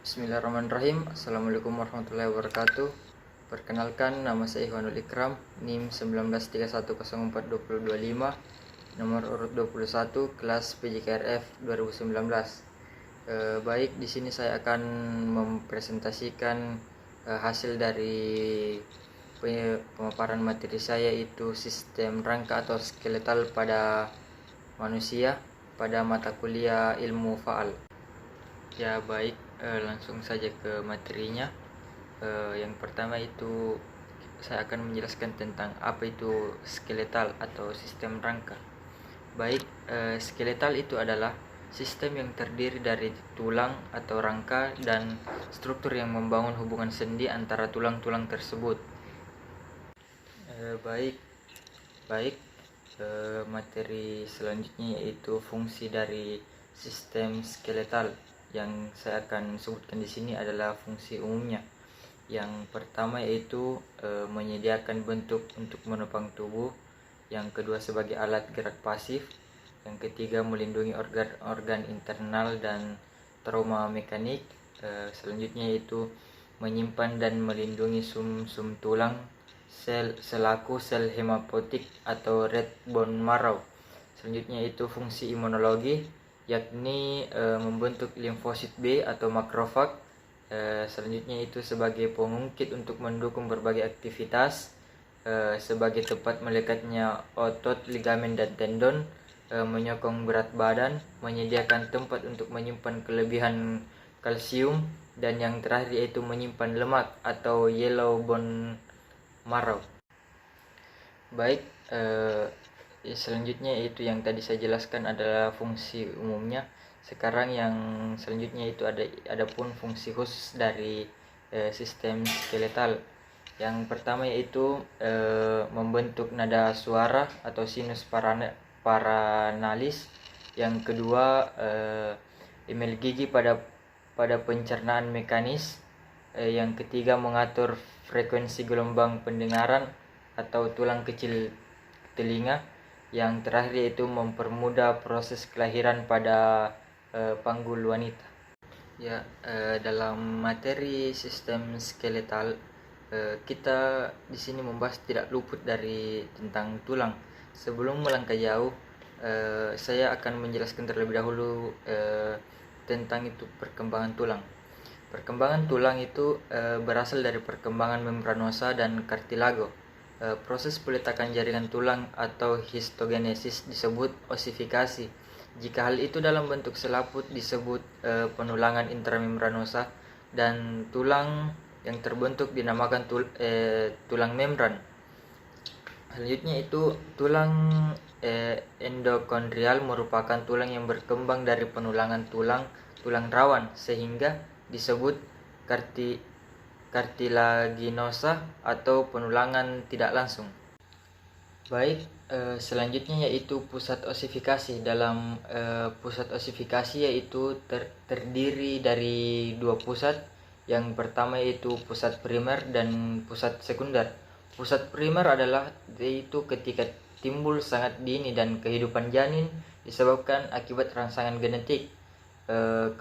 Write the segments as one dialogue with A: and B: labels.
A: Bismillahirrahmanirrahim. Assalamualaikum warahmatullahi wabarakatuh. Perkenalkan, nama saya Ikhwanul Ikram, NIM 1931042025, nomor urut 21, kelas PJKRF 2019. Baik, di sini saya akan mempresentasikan hasil dari pemaparan materi saya, yaitu sistem rangka atau skeletal pada manusia pada mata kuliah ilmu faal. Ya baik, langsung saja ke materinya. Yang pertama itu saya akan menjelaskan tentang apa itu skeletal atau sistem rangka. Baik, skeletal itu adalah sistem yang terdiri dari tulang atau rangka dan struktur yang membangun hubungan sendi antara tulang-tulang tersebut. Materi selanjutnya yaitu fungsi dari sistem skeletal. Yang saya akan sebutkan di sini adalah fungsi umumnya. Yang pertama yaitu menyediakan bentuk untuk menopang tubuh. Yang kedua sebagai alat gerak pasif. Yang ketiga melindungi organ internal dan trauma mekanik. Selanjutnya yaitu menyimpan dan melindungi sum-sum tulang selaku sel hemapotik atau red bone marrow. Selanjutnya itu fungsi imunologi, yakni membentuk limfosit B atau makrofag. Selanjutnya itu sebagai pengungkit untuk mendukung berbagai aktivitas, sebagai tempat melekatnya otot, ligamen dan tendon, menyokong berat badan, menyediakan tempat untuk menyimpan kelebihan kalsium, dan yang terakhir yaitu menyimpan lemak atau yellow bone marrow. Baik, selanjutnya itu yang tadi saya jelaskan adalah fungsi umumnya. Sekarang yang selanjutnya itu ada pun fungsi khusus dari sistem skeletal. Yang pertama yaitu membentuk nada suara atau sinus paranalis. Yang kedua email gigi pada pencernaan mekanis. Yang ketiga mengatur frekuensi gelombang pendengaran atau tulang kecil telinga. Yang terakhir yaitu mempermudah proses kelahiran pada panggul wanita. Ya, dalam materi sistem skeletal kita di sini membahas tidak luput dari tentang tulang. Sebelum melangkah jauh, saya akan menjelaskan terlebih dahulu tentang itu perkembangan tulang. Perkembangan tulang itu berasal dari perkembangan membranosa dan kartilago. Proses peletakan jaringan tulang atau histogenesis disebut osifikasi. Jika hal itu dalam bentuk selaput disebut penulangan intramembranosa, dan tulang yang terbentuk dinamakan tulang membran. Selanjutnya itu tulang endokondrial merupakan tulang yang berkembang dari penulangan tulang rawan sehingga disebut kartilaginosa atau penulangan tidak langsung. Baik, selanjutnya yaitu pusat osifikasi. Dalam pusat osifikasi yaitu terdiri dari dua pusat. Yang pertama yaitu pusat primer dan pusat sekunder. Pusat primer adalah yaitu ketika timbul sangat dini dan kehidupan janin disebabkan akibat rangsangan genetik.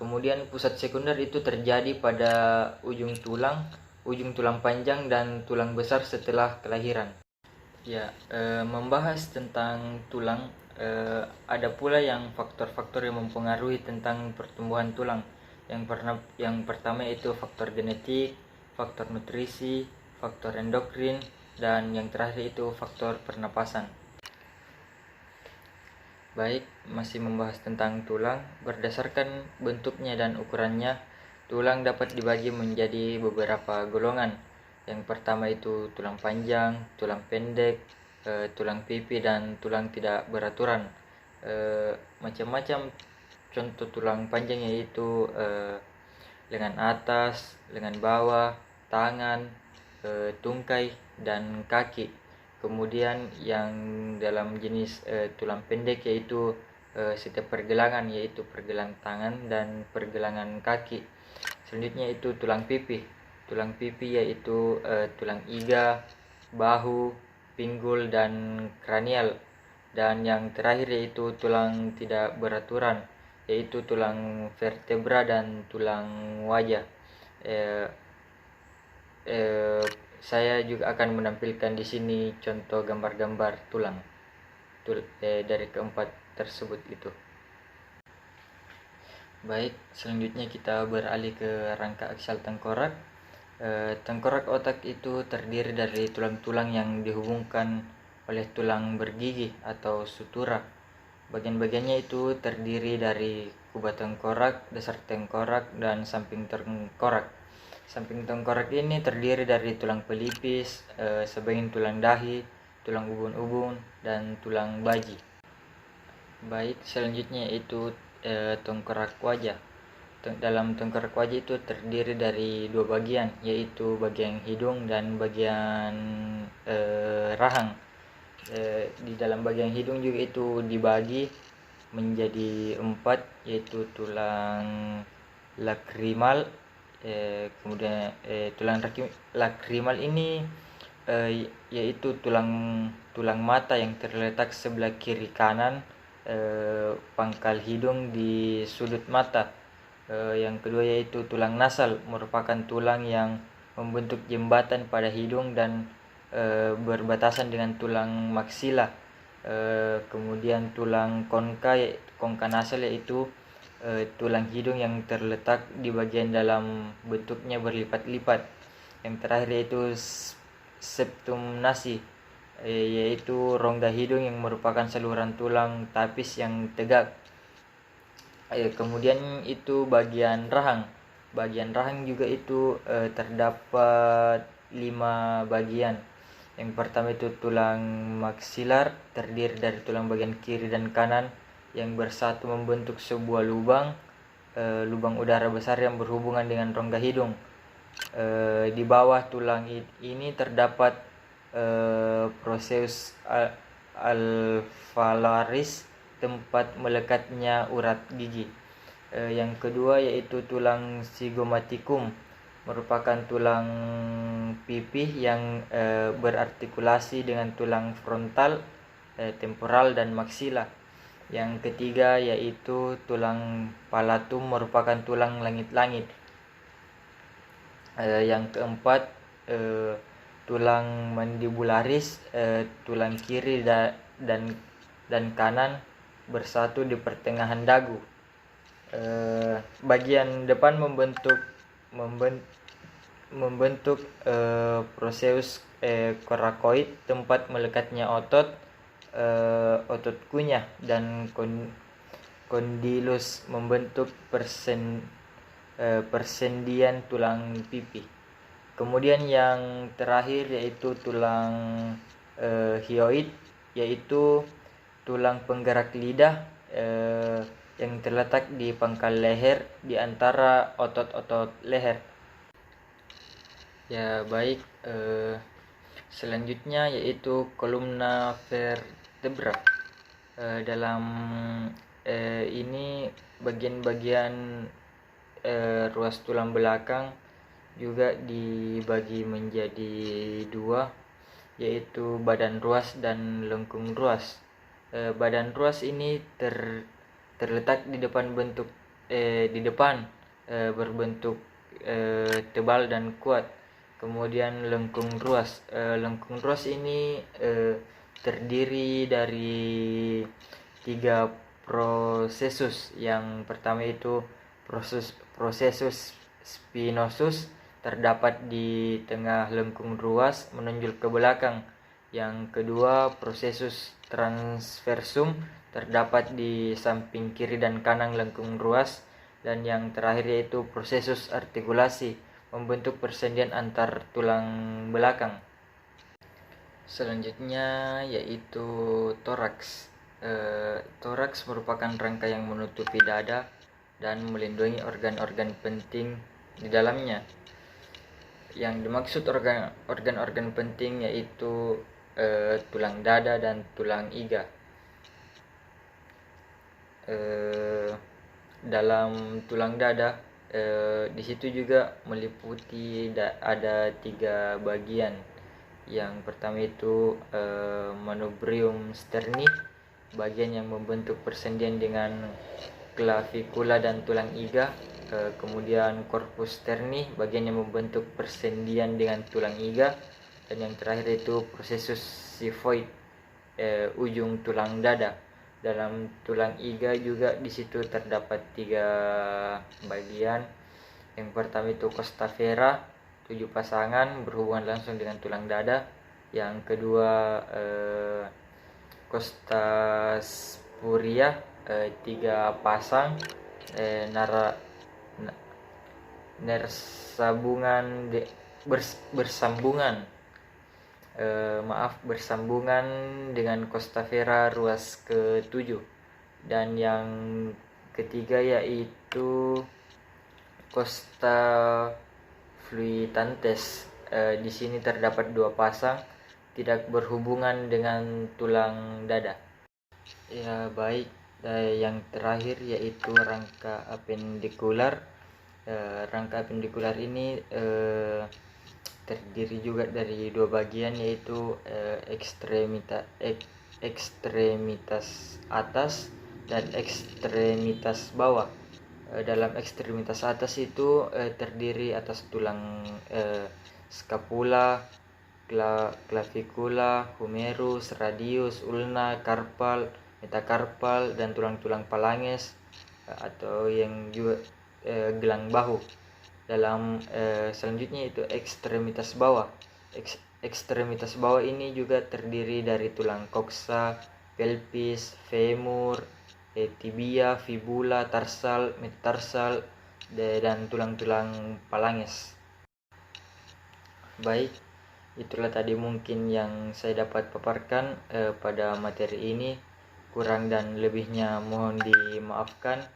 A: Kemudian pusat sekunder itu terjadi pada ujung tulang panjang dan tulang besar setelah kelahiran. Ya, membahas tentang tulang, ada pula yang faktor-faktor yang mempengaruhi tentang pertumbuhan tulang. Yang pertama itu faktor genetik, faktor nutrisi, faktor endokrin, dan yang terakhir itu faktor pernapasan. Baik, masih membahas tentang tulang. Berdasarkan bentuknya dan ukurannya, tulang dapat dibagi menjadi beberapa golongan. Yang pertama itu tulang panjang, tulang pendek, tulang pipi, dan tulang tidak beraturan. Macam-macam contoh tulang panjang yaitu lengan atas, lengan bawah, tangan, tungkai, dan kaki. Kemudian yang dalam jenis tulang pendek yaitu setiap pergelangan, yaitu pergelangan tangan dan pergelangan kaki. Selanjutnya itu tulang pipi. Tulang pipi yaitu tulang iga, bahu, pinggul, dan kranial. Dan yang terakhir yaitu tulang tidak beraturan, yaitu tulang vertebra dan tulang wajah. eh, saya juga akan menampilkan di sini contoh gambar-gambar tulang dari keempat tersebut itu. Baik, selanjutnya kita beralih ke rangka aksial tengkorak. Tengkorak otak itu terdiri dari tulang-tulang yang dihubungkan oleh tulang bergigi atau sutura. Bagian-bagiannya itu terdiri dari kubat tengkorak, dasar tengkorak, dan samping tengkorak. Samping tengkorak ini terdiri dari tulang pelipis, sebagian tulang dahi, tulang ubun-ubun, dan tulang baji. Baik, selanjutnya itu tengkorak wajah. Dalam tengkorak wajah itu terdiri dari dua bagian, yaitu bagian hidung dan bagian rahang. Di dalam bagian hidung juga itu dibagi menjadi 4, yaitu tulang lakrimal. Kemudian tulang lakrimal ini yaitu tulang mata yang terletak sebelah kiri kanan pangkal hidung di sudut mata. Yang kedua yaitu tulang nasal, merupakan tulang yang membentuk jembatan pada hidung dan berbatasan dengan tulang maksila. Kemudian tulang kongka nasal yaitu tulang hidung yang terletak di bagian dalam, bentuknya berlipat-lipat. Yang terakhir yaitu septum nasi, yaitu rongga hidung yang merupakan saluran tulang tapis yang tegak. Kemudian itu bagian rahang. Bagian rahang juga itu terdapat 5 bagian. Yang pertama itu tulang maksilar, terdiri dari tulang bagian kiri dan kanan yang bersatu membentuk sebuah lubang udara besar yang berhubungan dengan rongga hidung. Di bawah tulang ini terdapat proses alveolaris, tempat melekatnya urat gigi. Yang kedua yaitu tulang zygomaticum, merupakan tulang pipih yang berartikulasi dengan tulang frontal, temporal, dan maksila. Yang ketiga yaitu tulang palatum, merupakan tulang langit-langit. Yang keempat tulang mandibularis, tulang kiri dan kanan bersatu di pertengahan dagu. Bagian depan membentuk proseus korakoid, tempat melekatnya otot kunyah, dan kondilus membentuk persendian tulang pipi. Kemudian yang terakhir yaitu tulang hyoid, yaitu tulang penggerak lidah yang terletak di pangkal leher di antara otot-otot leher. Ya baik, selanjutnya yaitu kolumna vertebra. Dalam ini bagian-bagian ruas tulang belakang juga dibagi menjadi 2, yaitu badan ruas dan lengkung ruas. Badan ruas ini terletak di depan berbentuk tebal dan kuat. Kemudian lengkung ruas ini terdiri dari 3 prosesus. Yang pertama itu prosesus spinosus, terdapat di tengah lengkung ruas menonjol ke belakang. Yang kedua prosesus transversum, terdapat di samping kiri dan kanan lengkung ruas. Dan yang terakhir yaitu prosesus artikulasi, membentuk persendian antar tulang belakang. Selanjutnya yaitu toraks. Toraks merupakan rangka yang menutupi dada dan melindungi organ-organ penting di dalamnya. Yang dimaksud organ-organ penting yaitu tulang dada dan tulang iga. Dalam tulang dada di situ juga meliputi ada 3 bagian. Yang pertama itu manubrium sterni, bagian yang membentuk persendian dengan clavikula dan tulang iga. kemudian corpus sterni, bagian yang membentuk persendian dengan tulang iga, dan yang terakhir itu processus xiphoid, ujung tulang dada. Dalam tulang iga juga di situ terdapat 3 bagian. Yang pertama itu costa vera 7 pasangan berhubungan langsung dengan tulang dada. Yang kedua costa spuria 3 pasang bersambungan dengan costa vera ruas ke-7. Dan yang ketiga yaitu costa fluitantes, di sini terdapat 2 pasang tidak berhubungan dengan tulang dada. Ya baik, yang terakhir yaitu rangka apendikular. Rangka apendikular ini terdiri juga dari 2 bagian, yaitu ekstremitas atas dan ekstremitas bawah. Dalam ekstremitas atas itu terdiri atas tulang scapula, clavicula, humerus, radius, ulna, carpal, metacarpal, dan tulang-tulang phalanges atau yang juga gelang bahu. Dalam selanjutnya itu ekstremitas bawah. Ekstremitas bawah ini juga terdiri dari tulang coxa, pelvis, femur, tibia, fibula, tarsal, metatarsal, dan tulang-tulang phalanges. Baik, itulah tadi mungkin yang saya dapat paparkan pada materi ini. Kurang dan lebihnya mohon dimaafkan.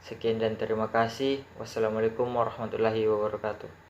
A: Sekian dan terima kasih. Wassalamualaikum warahmatullahi wabarakatuh.